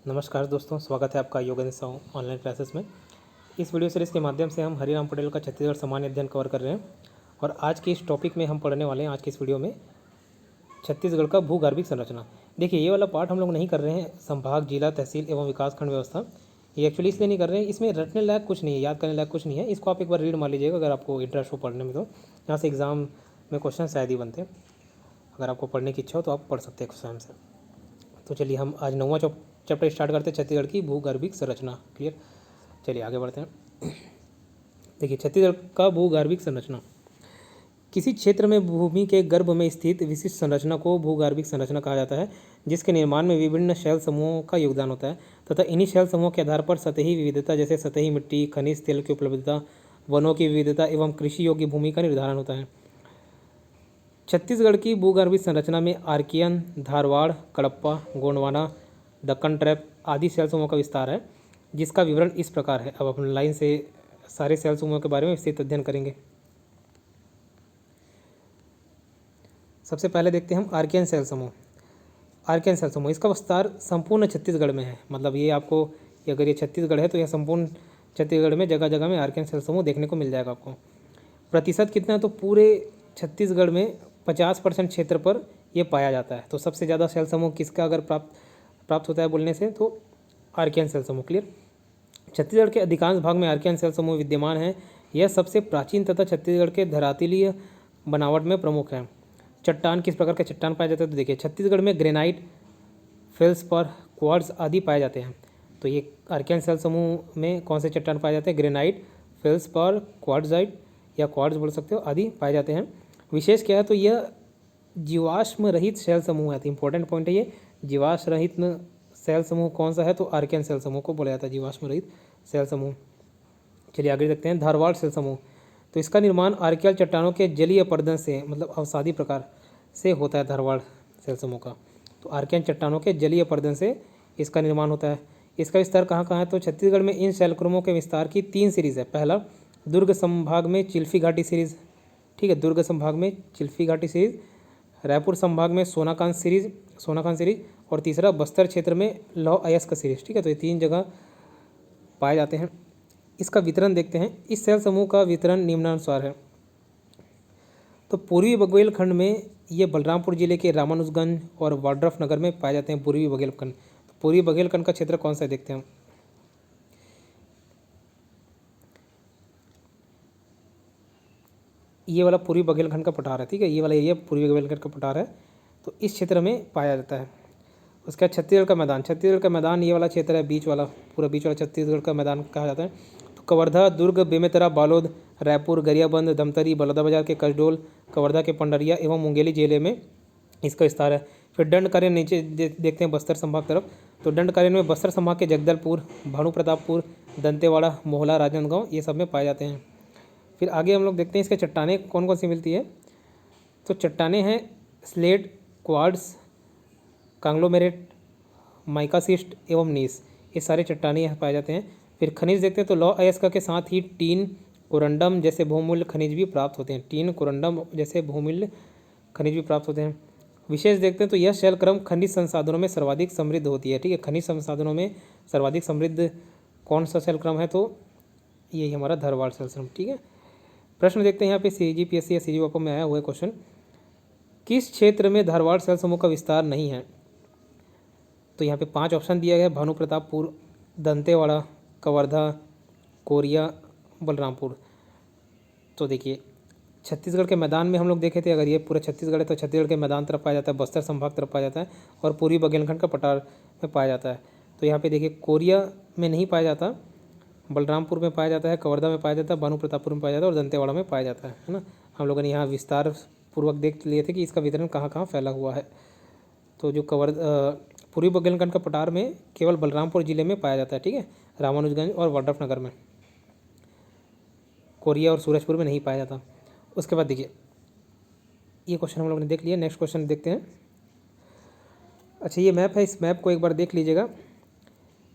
नमस्कार दोस्तों, स्वागत है आपका योग ऑनलाइन क्लासेस में। इस वीडियो सीरीज़ के माध्यम से हम हरिराम पटेल का छत्तीसगढ़ सामान्य अध्ययन कवर कर रहे हैं और आज के इस टॉपिक में हम पढ़ने वाले हैं। आज के इस वीडियो में छत्तीसगढ़ का भूगर्भिक संरचना। देखिए, ये वाला पार्ट हम लोग नहीं कर रहे हैं संभाग, जिला, तहसील एवं विकासखंड व्यवस्था। ये एक्चुअली इसलिए नहीं कर रहे हैं, इसमें रटने लायक कुछ नहीं है, याद करने लायक कुछ नहीं है। इसको आप एक बार रीड मार लीजिएगा अगर आपको इंटरेस्ट हो पढ़ने में। तो यहाँ से एग्ज़ाम में क्वेश्चन शायद ही बनते हैं। अगर आपको पढ़ने की इच्छा हो तो आप पढ़ सकते हैं स्वयं से। तो चलिए हम आज 9वां चैप्टर स्टार्ट करते हैं, छत्तीसगढ़ की भूगर्भिक संरचना। क्लियर, चलिए आगे बढ़ते हैं। देखिए, छत्तीसगढ़ का भूगर्भिक संरचना। किसी क्षेत्र में भूमि के गर्भ में स्थित विशिष्ट संरचना को भूगर्भिक संरचना कहा जाता है, जिसके निर्माण में विभिन्न शैल समूहों का योगदान होता है तथा इन्हीं शैल समूहों के आधार पर सतही विविधता जैसे सतही मिट्टी, खनिज तेल की उपलब्धता, वनों की विविधता एवं कृषि योग्य भूमि का निर्धारण होता है। छत्तीसगढ़ की भूगर्भिक संरचना में आर्कियन, धारवाड़, कडप्पा, गोंडवाना, दक्कन ट्रैप आदि शैल समूहों का विस्तार है, जिसका विवरण इस प्रकार है। अब अपन लाइन से सारे शैल समूहों के बारे में विस्तृत अध्ययन करेंगे। सबसे पहले देखते हैं हम आर्कियन शैल समूह। आर्कियन शैल समूह, इसका विस्तार संपूर्ण छत्तीसगढ़ में है। मतलब ये आपको, अगर ये छत्तीसगढ़ है तो यह संपूर्ण छत्तीसगढ़ में जगह जगह में आर्कियन शैल समूह देखने को मिल जाएगा आपको। प्रतिशत कितना है तो पूरे छत्तीसगढ़ में 50% क्षेत्र पर यह पाया जाता है। तो सबसे ज़्यादा शैल समूह किसका अगर प्राप्त होता है बोलने से, तो आर्कियन शैल समूह। क्लियर, छत्तीसगढ़ के अधिकांश भाग में आर्कियन शैल समूह विद्यमान है। यह सबसे प्राचीन तथा छत्तीसगढ़ के धरातलीय बनावट में प्रमुख है। चट्टान, किस प्रकार के चट्टान पाए जाते हैं तो देखिए, छत्तीसगढ़ में ग्रेनाइट, फेल्सपर, क्वार्ट्ज आदि पाए जाते हैं। तो ये आर्कियन शैल समूह में कौन से चट्टान पाए जाते हैं? ग्रेनाइट, फेल्सपर, क्वार्ट्जाइट या क्वार्ट्ज बोल सकते हो, आदि पाए जाते हैं। विशेष क्या है तो यह जीवाश्म रहित शैल समूह है। तो इंपॉर्टेंट पॉइंट है ये, जीवाश्म रहित शैल समूह कौन सा है तो आर्कियन शैल समूह को बोला जाता है, जीवाश्म रहित शैल समूह। चलिए आगे देखते हैं। धारवाड़ शैल समूह, तो इसका निर्माण आर्कियल चट्टानों के जलीय अपरदन से, मतलब अवसादी प्रकार से होता है। धारवाड़ शैल समूह का तो आर्कियन चट्टानों के जलीय अपरदन से इसका निर्माण होता है। इसका विस्तार कहाँ कहाँ है तो छत्तीसगढ़ में इन शैलक्रमों के विस्तार की 3 सीरीज़ है। पहला, दुर्ग संभाग में चिल्फी घाटी सीरीज़, ठीक है, दुर्ग संभाग में चिल्फी घाटी सीरीज़, रायपुर संभाग में सोनाकांत सीरीज़ और तीसरा बस्तर क्षेत्र में लौह अयस्क सीरीज़। ठीक है, तो ये 3 जगह पाए जाते हैं। इसका वितरण देखते हैं। इस शैल समूह का वितरण निम्नानुसार है। तो पूर्वी बघेलखंड में ये बलरामपुर जिले के रामानुजगंज और वाड्रफ नगर में पाए जाते हैं। पूर्वी बघेलखंड, तो पूर्वी बघेलखंड का क्षेत्र कौन सा है देखते हैं हम। ये वाला पूर्वी बघेलखंड का पठार है, ठीक है, ये वाला एरिया पूर्वी बघेलखंड का पठार है, तो इस क्षेत्र में पाया जाता है। उसके बाद छत्तीसगढ़ का मैदान, छत्तीसगढ़ का मैदान ये वाला क्षेत्र है, बीच वाला, पूरा बीच वाला छत्तीसगढ़ का मैदान कहा जाता है। तो कवर्धा, दुर्ग, बेमेतरा, बालोद, रायपुर, गरियाबंद, धमतरी, बलौदाबाजार के कसडोल, कवर्धा के पंडरिया एवं मुंगेली जिले में इसका विस्तार है। फिर दंडकारण्य नीचे देखते हैं बस्तर संभाग तरफ। तो दंडकारण्य में बस्तर संभाग के जगदलपुर, भानु प्रतापपुर, दंतेवाड़ा, मोहला, राजनांदगांव ये सब में पाए जाते हैं। फिर आगे हम लोग देखते हैं इसके चट्टानें कौन कौन सी मिलती है। तो चट्टानें हैं स्लेट, क्वार्ट्ज, कांग्लोमेरेट, माइकासिस्ट एवं नीस, ये सारे चट्टानें यहाँ पाए जाते हैं। फिर खनिज देखते हैं तो लौह अयस्क के साथ ही टीन, कोरंडम जैसे बहुमूल्य खनिज भी प्राप्त होते हैं। टीन, कोरंडम जैसे बहुमूल्य खनिज भी प्राप्त होते हैं। विशेष देखते हैं तो यह शैल क्रम खनिज संसाधनों में सर्वाधिक समृद्ध होती है। ठीक है, खनिज संसाधनों में सर्वाधिक समृद्ध कौन सा शैल क्रम है तो यही हमारा धारवाड़ शैल क्रम। ठीक है, प्रश्न देखते हैं यहाँ पे CGPSC या CGWAPO में आया हुआ है क्वेश्चन, किस क्षेत्र में धारवाड़ शैल समूह का विस्तार नहीं है। तो यहाँ पे 5 ऑप्शन दिया गया है, भानु प्रतापपुर, दंतेवाड़ा, कवर्धा, कोरिया, बलरामपुर। तो देखिए, छत्तीसगढ़ के मैदान में हम लोग देखे थे, अगर ये पूरा छत्तीसगढ़ है तो छत्तीसगढ़ के मैदान तरफ पाया जाता है, बस्तर संभाग तरफ पाया जाता है और पूर्वी बघेलखंड का पठार में पाया जाता है। तो यहाँ पे देखिए, कोरिया में नहीं पाया जाता, बलरामपुर में पाया जाता है, कवर्धा में पाया जाता है, भानु प्रतापपुर में पाया जाता है और दंतेवाड़ा में पाया जाता है ना। हम लोगों ने यहाँ विस्तार पूर्वक देख लिए थे कि इसका वितरण कहाँ कहाँ फैला हुआ है। तो जो पूर्वी बघेलखंड का पठार में केवल बलरामपुर जिले में पाया जाता है, ठीक है, रामानुजगंज और वाड्रफ नगर में, कोरिया और सूरजपुर में नहीं पाया जाता। उसके बाद देखिए, ये क्वेश्चन हम लोग ने देख लिया। नेक्स्ट क्वेश्चन देखते हैं। अच्छा, ये मैप है, इस मैप को एक बार देख लीजिएगा।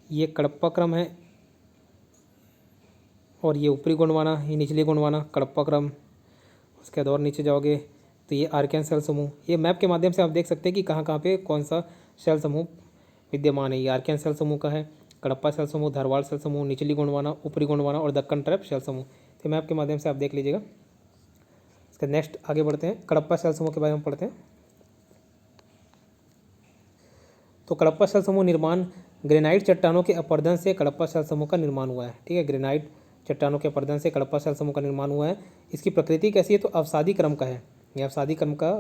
ये कडप्पा क्रम है और ये ऊपरी गोंडवाना, ये निचली गोंडवाना, कडप्पा क्रम। उसके बाद और नीचे जाओगे तो ये आर्कियन शैल समूह। ये मैप के माध्यम से आप देख सकते हैं कि कहाँ कहाँ पे कौन सा शैल समूह विद्यमान है। ये आर्कियन सेल समूह का है, कडप्पा सेल समूह, धारवाड़ सेल समूह, निचली गोंडवाना, ऊपरी गोंडवाना और दक्कन ट्रैप सेल समूह। तो मैप के माध्यम से आप देख लीजिएगा। इसके नेक्स्ट आगे बढ़ते हैं, कडप्पा सेल समूह के बारे में पढ़ते हैं। तो कडप्पा सेल समूह निर्माण ग्रेनाइट चट्टानों के अपरदन से कडप्पा सेल समूह का निर्माण हुआ है। ठीक है, ग्रेनाइट चट्टानों के अपरदन से कडप्पा सेल समूह का निर्माण हुआ है। इसकी प्रकृति कैसी है? तो अवसादी क्रम का है, ये अवसादी क्रम का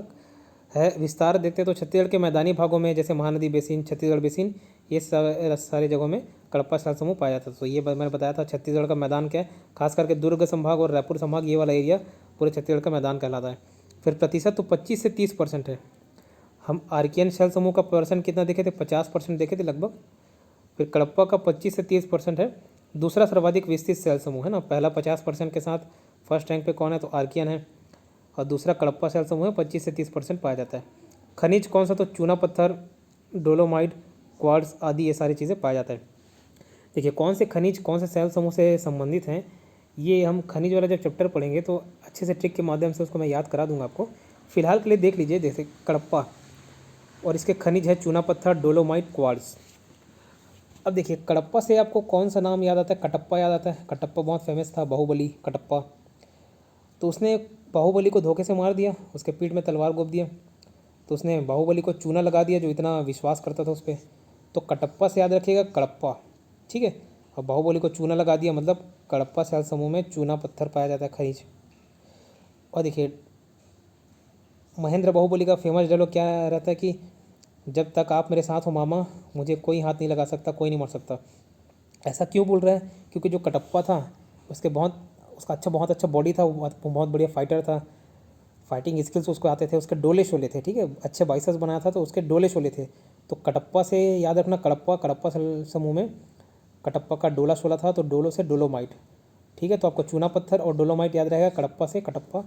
है। विस्तार देखते हैं तो छत्तीसगढ़ के मैदानी भागों में जैसे महानदी बेसिन, छत्तीसगढ़ बेसिन, ये सारी जगहों में कडप्पा सेल समूह पाया जाता है। तो ये मैंने बताया था छत्तीसगढ़ का मैदान क्या है, खास करके दुर्ग संभाग और रायपुर संभाग, ये वाला एरिया पूरे छत्तीसगढ़ का मैदान कहलाता है। फिर प्रतिशत तो 25 से 30% है। हम आर्कियन सेल समूह का परसेंट कितना देखे थे? 50% देखे थे लगभग। फिर कडप्पा का 25 से 30% है। दूसरा सर्वाधिक विस्तृत सेल समूह है ना, पहला 50% के साथ फर्स्ट रैंक पे कौन है? तो आर्कियन है, और दूसरा कडप्पा सेल समूह है, 25 से 30% पाया जाता है। खनिज कौन सा? तो चूना पत्थर, डोलोमाइट, क्वार्ट्ज आदि ये सारी चीज़ें पाया जाता है। देखिए कौन से खनिज कौन से सेल समूह से संबंधित हैं, ये हम खनिज वाला जब चैप्टर पढ़ेंगे तो अच्छे से ट्रिक के माध्यम से उसको मैं याद करा दूंगा आपको। फिलहाल के लिए देख लीजिए, जैसे कडप्पा और इसके खनिज है चूना पत्थर, डोलोमाइट, क्वार्ट्ज। अब देखिए कडप्पा से आपको कौन सा नाम याद आता है? कटप्पा याद आता है। कटप्पा बहुत फेमस था, बाहुबली कटप्पा। तो उसने बाहुबली को धोखे से मार दिया, उसके पीठ में तलवार घोंप दिया, तो उसने बाहुबली को चूना लगा दिया, जो इतना विश्वास करता था उस पर। तो कटप्पा से याद रखिएगा कडप्पा, ठीक है। और बाहुबली को चूना लगा दिया मतलब कडप्पा सेल समूह में चूना पत्थर पाया जाता है, खनिज। और देखिए महेंद्र बाहुबली का फेमस डायलॉग क्या रहता है कि जब तक आप मेरे साथ हो मामा, मुझे कोई हाथ नहीं लगा सकता, कोई नहीं मार सकता। ऐसा क्यों बोल रहा है? क्योंकि जो कटप्पा था उसका बहुत अच्छा बॉडी था, वो बहुत बढ़िया फाइटर था, फाइटिंग स्किल्स उसको आते थे, उसके डोले शोले थे, ठीक है, अच्छे बाइसेप्स बनाया था तो उसके डोले शोले थे। तो कटप्पा से याद रखना, कडप्पा समूह में कटप्पा का डोला शोला था, तो डोलो से डोलोमाइट, ठीक है। तो आपको चूना पत्थर और डोलोमाइट याद रहेगा, कडप्पा से कटप्पा,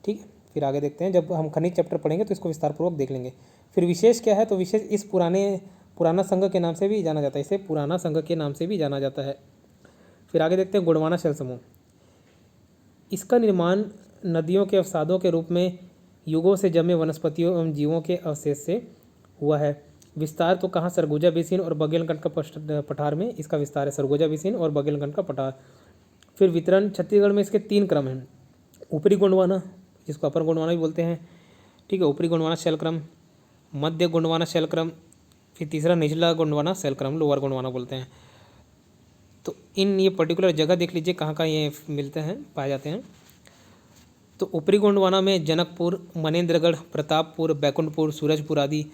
ठीक है। फिर आगे देखते हैं, जब हम खनिज चैप्टर पढ़ेंगे तो इसको विस्तारपूर्वक देख लेंगे। फिर विशेष क्या है? तो विशेष इस पुराना संघ के नाम से भी जाना जाता है, इसे पुराना संघ के नाम से भी जाना जाता है। फिर आगे देखते हैं गोंडवाना सेल समूह। इसका निर्माण नदियों के अवसादों के रूप में युगों से जमे वनस्पतियों एवं जीवों के अवशेष से हुआ है। विस्तार तो कहाँ? सरगुजा बेसिन और बघेलखंड का पठार में इसका विस्तार है, सरगुजा बेसिन और बघेलखंड का पठार। फिर वितरण छत्तीसगढ़ में इसके 3 क्रम हैं। ऊपरी गोंडवाना, जिसको अपर गोंडवाना भी बोलते हैं, ठीक है, ऊपरी गोंडवाना शैल क्रम, मध्य गोंडवाना शैल क्रम, फिर तीसरा निचला गोंडवाना शैल क्रम, लोअर गोंडवाना बोलते हैं। तो ये पर्टिकुलर जगह देख लीजिए कहाँ कहाँ ये मिलते हैं, पाए जाते हैं। तो ऊपरी गोंडवाना में जनकपुर, मनेन्द्रगढ़, प्रतापपुर, बैकुंठपुर, सूरजपुर आदि।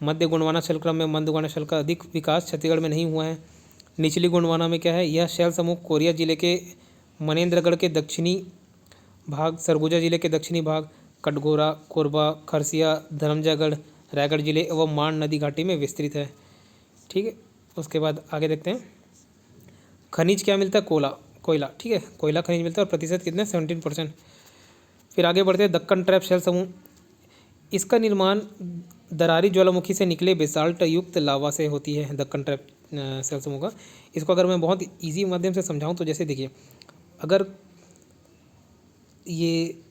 मध्य गोंडवाना शैल क्रम में मध्य गोंडवाना शैल का अधिक विकास छत्तीसगढ़ में नहीं हुआ है। निचली गोंडवाना में क्या है? यह शैल समूह कोरिया जिले के मनेन्द्रगढ़ के दक्षिणी भाग, सरगुजा जिले के दक्षिणी भाग, कटघोरा, कोरबा, खरसिया, धरमजयगढ़, रायगढ़ जिले एवं माण नदी घाटी में विस्तृत है, ठीक है। उसके बाद आगे देखते हैं, खनिज क्या मिलता है? कोयला, ठीक है, कोयला खनिज मिलता है, और प्रतिशत कितने? 17%। फिर आगे बढ़ते हैं, दक्कन ट्रैप सेल समूह। इसका निर्माण दरारी ज्वालामुखी से निकले बेसाल्ट युक्त लावा से होती है, दक्कन ट्रैप सेल समूह का। इसको अगर मैं बहुत ईजी माध्यम से समझाऊं तो जैसे देखिए, अगर ये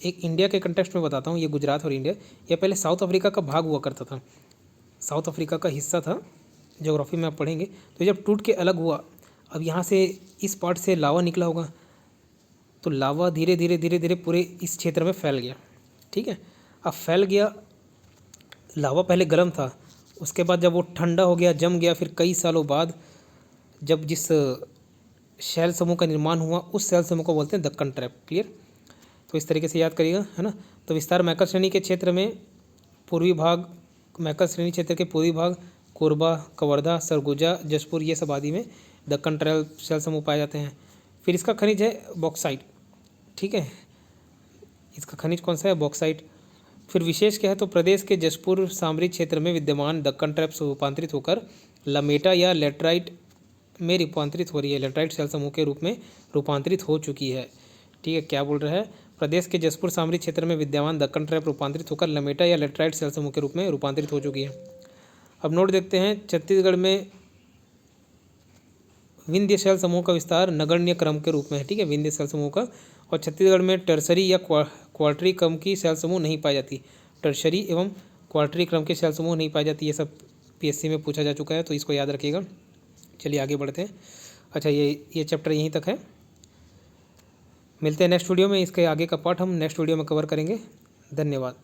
एक इंडिया के कंटेक्स्ट में बताता हूँ, ये गुजरात और इंडिया, ये पहले साउथ अफ्रीका का भाग हुआ करता था, साउथ अफ्रीका का हिस्सा था, ज्योग्राफी में आप पढ़ेंगे। तो जब टूट के अलग हुआ, अब यहाँ से इस पार्ट से लावा निकला होगा, तो लावा धीरे धीरे पूरे इस क्षेत्र में फैल गया, ठीक है। अब फैल गया, लावा पहले गर्म था, उसके बाद जब वो ठंडा हो गया, जम गया, फिर कई सालों बाद जब जिस शैल समूह का निर्माण हुआ, उस शैल समूह को बोलते हैं दक्कन ट्रैप। क्लियर? तो इस तरीके से याद करिएगा, है ना। तो विस्तार मैकल श्रेणी के क्षेत्र में पूर्वी भाग, मैकल श्रेणी क्षेत्र के पूर्वी भाग, कोरबा, कवर्धा, सरगुजा, जशपुर, ये सब आदि में दक्कन ट्रैप सेल समूह पाए जाते हैं। फिर इसका खनिज है बॉक्साइट, ठीक है, इसका खनिज कौन सा है? बॉक्साइट। फिर विशेष क्या है? तो प्रदेश के जशपुर सामरी क्षेत्र में विद्यमान दक्कन ट्रैप से रूपांतरित होकर लमेटा या लेटराइट में रूपांतरित हो रही है, लेटराइट सेल समूह के रूप में रूपांतरित हो चुकी है, ठीक है। क्या बोल रहा है? प्रदेश के जशपुर सामरी क्षेत्र में विद्यमान दक्कन ट्रैप रूपांतरित होकर लमेटा या लेटराइट सेल समूह के रूप में रूपांतरित हो चुकी है। अब नोट देखते हैं, छत्तीसगढ़ में विंध्य सेल समूह का विस्तार नगण्य क्रम के रूप में है, ठीक है, विंध्य सेल समूह का। और छत्तीसगढ़ में टर्सरी या क्वार्टरी क्रम की सेल समूह नहीं पाई जाती, टर्सरी एवं क्वार्टरी क्रम के सेल समूह नहीं पाई जाती, ये सब पीएससी में पूछा जा चुका है, तो इसको याद रखिएगा। चलिए आगे बढ़ते हैं। अच्छा, ये चैप्टर यहीं तक है। मिलते हैं नेक्स्ट वीडियो में। इसके आगे का पार्ट हम नेक्स्ट वीडियो में कवर करेंगे। धन्यवाद।